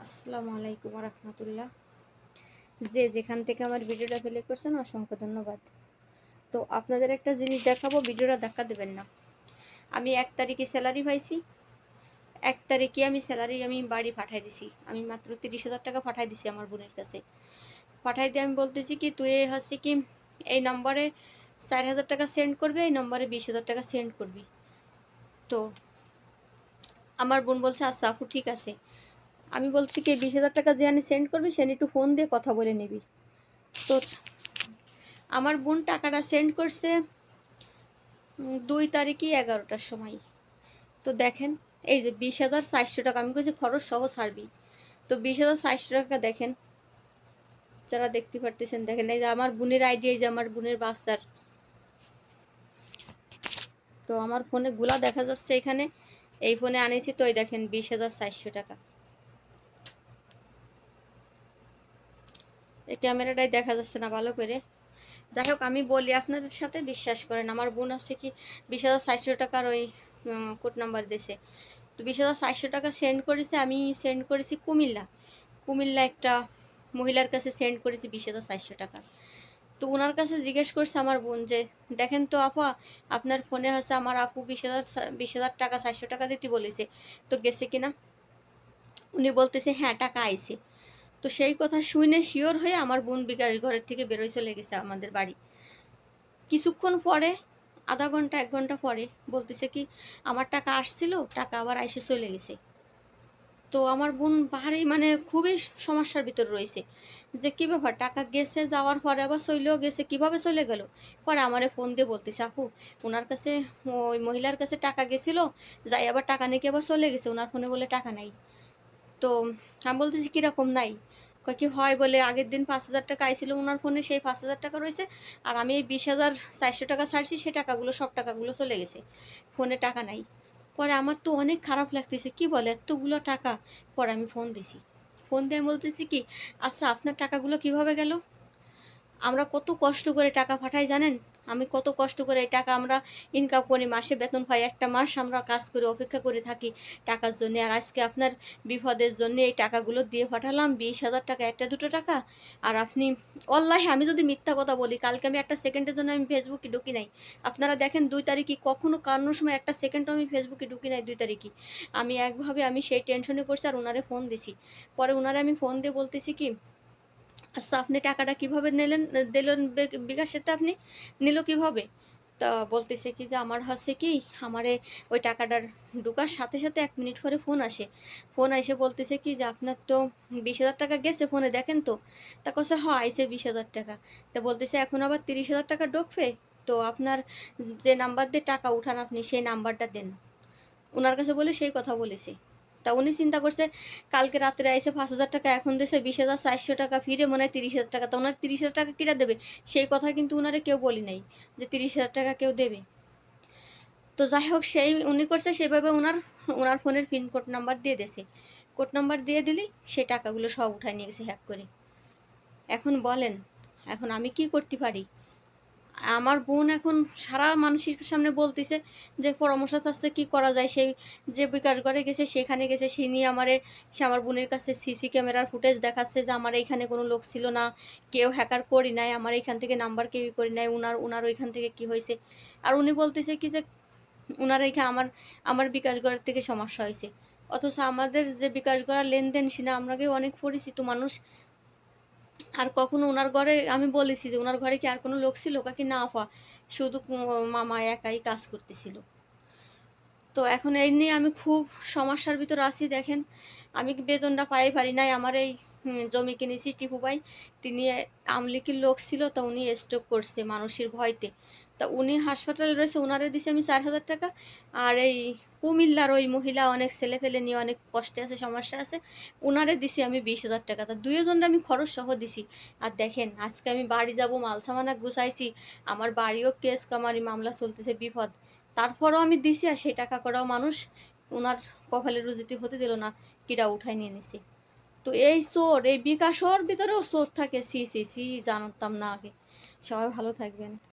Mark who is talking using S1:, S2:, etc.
S1: আসসালামু আলাইকুম ওয়া রাহমাতুল্লাহ। যে যেখান থেকে আমার ভিডিওটা প্লে করছেন অসংখ্য ধন্যবাদ। তো আপনাদের একটা জিনিস দেখাবো, ভিডিওটা ধাক্কা দেবেন না। আমি 1 তারিখে স্যালারি পাইছি। 1 তারিখে আমি স্যালারি বাড়ি পাঠাই দিছি। আমি মাত্র 30,000 টাকা পাঠাই দিছি আমার বোনের কাছে। পাঠাই দিয়ে আমি বলতেছি কি তুই হচ্ছে কি এই নম্বরে 4,000 টাকা সেন্ড করবি, এই নম্বরে 20,000 টাকা সেন্ড করবি। তো আমার বোন বলছে আচ্ছা আপু ঠিক আছে। আমি বলছি কি 20,000 টাকা যে আমি সেন্ড করবি সে একটু ফোন দিয়ে কথা বলে নিবি। তো আমার বোন টাকাটা সেন্ড করছে 2 তারিখে 11টার সময়। তো দেখেন এই যে 20,400 টাকা আমি কইছি খরচ সহ ছাড়বি। তো 20,400 টাকা দেখেন, যারা দেখতে পারতেছেন দেখেন, এই যে আমার বোনের আইডি, এই যে আমার বোনের বাচ্চার। তো আমার ফোনে গুলা দেখা যাচ্ছে এখানে, এই ফোনে আনিছি তো এই দেখেন 20,400 টাকা। এই ক্যামেরাটাই দেখা যাচ্ছে না ভালো করে। যাই হোক আমি বলি আপনাদের সাথে বিশ্বাস করেন, আমার বোন আছে কি 20,400 টাকার ওই কোড নাম্বার দিয়েছে। তো 20,400 টাকা সেন্ড করেছে, আমি সেন্ড করেছি কুমিল্লা একটা মহিলার কাছে সেন্ড করেছি 20,400 টাকা। তো ওনার কাছে জিজ্ঞেস করছে আমার বোন যে দেখেন তো আপা, আপনার ফোনে হচ্ছে আমার আপু 20,000 টাকা 400 টাকা দিতে বলেছে, তো গেছে কিনা। উনি বলতেছে হ্যাঁ টাকা আইছে। তো সেই কথা শুনে শিওর হয়ে আমার বোন বিকাশ ঘরের থেকে বেরোয় চলে গেছে আমাদের বাড়ি। কিছুক্ষণ পরে, আধা ঘন্টা 1 ঘন্টা পরে বলতেছে কি আমার টাকা আসছিল, টাকা আবার আইসে চলে গেছে। তো আমার বোন ভারী খুবই সমস্যার ভিতর রয়েছে যে কি ব্যাপার, টাকা গেছে, যাওয়ার পরে আবার চলেও গেছে, কিভাবে চলে গেল। পরে আমারে ফোন দিয়ে বলতেছে আপু ওনার কাছে, ওই মহিলার কাছে টাকা গেছিল, যাই আবার টাকা নিয়ে আবার চলে গেছে, ওনার ফোনে বলে টাকা নাই। তো আমি বলতেছি কিরকম নাই, কয় কি হয় বলে আগের দিন 5,000 টাকা আইছিল ওনার ফোনে, সেই 5,000 টাকা রয়েছে, আর আমি এই 20,400 টাকা ছাড়ছি, সেই টাকাগুলো সব টাকাগুলো চলে গেছে, ফোনে টাকা নাই। পরে আমার তো অনেক খারাপ লাগতেছে, কি বলে এতগুলো টাকা। পরে আমি ফোন দিছি, ফোন দিয়ে আমি বলতেছি কি আচ্ছা আপনার টাকাগুলো কিভাবে গেল। আমরা কত কষ্ট করে টাকা পাঠাই জানেন, আমি কত কষ্ট করে এই টাকা আমরা ইনকাম করি, মাসে বেতন পাই, একটা মাস আমরা কাজ করে অপেক্ষা করে থাকি টাকার জন্য, আর আজকে আপনার বিপদের জন্য এই টাকাগুলো দিয়ে পাঠালাম 20,000 টাকা, একটা দুটো টাকা। আর আপনি অল্লাহি আমি যদি মিথ্যা কথা বলি, কালকে আমি একটা সেকেন্ডের জন্য আমি ফেসবুকে ঢুকি নাই। আপনারা দেখেন 2 তারিখে কখনো কারোর সময় একটা সেকেন্ডও আমি ফেসবুকে ঢুকি নাই 2 তারিখে। আমি একভাবে আমি সেই টেনশনে করছি, আর ওনারে ফোন দিছি। পরে ওনারে আমি ফোন দিয়ে বলতেছি কি আচ্ছা আপনি টাকাটা কিভাবে দিলেন, বিকাশেতে আপনি নিল কিভাবে। তা বলতেছে কি যে আমার হচ্ছে কি আমারে ওই টাকাটার ঢোকার সাথে সাথে 1 মিনিট পরে ফোন আসে, ফোন এসে বলতেছে কি যে আপনার তো 20,000 টাকা গেছে ফোনে দেখেন তো। তা কছে হ আইসে 20,000 টাকা। তা বলতেছে এখন আবার 30,000 টাকা ঢুকবে, তো আপনার যে নাম্বার দিয়ে টাকা উঠান আপনি সেই নাম্বারটা দেন। ওনার কাছে বলে সেই কথা বলেছে। তা উনি চিন্তা করছে কালকে রাত্রে আইসে 5,000 টাকা, এখন দেশে 20,400 টাকা, ফিরে মনে হয় 30,000 টাকা। তা ওনার 30,000 টাকা কিরা দেবে, সেই কথা কিন্তু উনারে কেউ বলি নাই যে 30,000 টাকা কেউ দেবে। তো যাই হোক সেই উনি করছে সেভাবে ওনার ফোনের পিন কোড নাম্বার দিয়ে দিয়েছে। কোড নাম্বার দিয়ে দিলি সেই টাকাগুলো সব উঠায় নিয়ে গেছে হ্যাক করে। এখন বলেন এখন আমি কি করতে পারি। আমার বোন এখন সারা মানুষের সামনে বলতেছে যে পরামর্শ চাচ্ছে কি করা যায়। সেই যে বিকাশ ঘরে গেছে সেখানে গেছে, সে নিয়ে সে আমার বোনের কাছে সিসি ক্যামেরার ফুটেজ দেখাচ্ছে যে আমার এইখানে কোনো লোক ছিল না, কেউ হ্যাকার করি নাই, আমার এইখান থেকে নাম্বার কেউই করি নাই, উনার ওইখান থেকে কি হয়েছে। আর উনি বলতেছে কি যে উনার এইখানে আমার বিকাশ ঘরের থেকে সমস্যা হয়েছে, অথচ আমাদের যে বিকাশ ঘরের লেনদেন সেটা আমরাকে অনেক পরিচিত মানুষ। আর কখনো ওনার ঘরে আমি বলেছি যে ওনার ঘরে কি আর কোনো লোক ছিল, কাকি না আপা শুধু মামা একাই কাজ করতেছিল। তো এখন এই নিয়ে আমি খুব সমস্যার ভিতর আছি। দেখেন আমি বেতনটা পারি নাই, আমার এই জমি কিনেছি টিপু ভাই, তিনি আমলিকির লোক ছিল, তো উনি স্ট্রোক করছে মানুষের ভয়তে। তা উনি হাসপাতালে রয়েছে, ওনারে দিছি আমি 4,000 টাকা। আর এই কুমিল্লার ওই মহিলা অনেক ছেলে ফেলে নিয়ে অনেক কষ্টে আছে, সমস্যা আছে, ওনারে দিছি আমি 20,000 টাকা। তা দুইজনটা আমি খরচ সহ দিছি। আর দেখেন আজকে আমি বাড়ি যাব, মাল সামানা গুছাইছি, আমার বাড়িও কেস কামারি মামলা চলতেছে, বিপদ। তারপরও আমি দিছি, আর সেই টাকা করাও মানুষ ওনার কপালে রুজিতে হতে দিল না, কিরা উঠাই নিয়ে নিছে। তো এই চোর, এই বিকাশর ভিতরেও চোর থাকে, সি সি সি জানতাম না আগে। সবাই ভালো থাকবেন।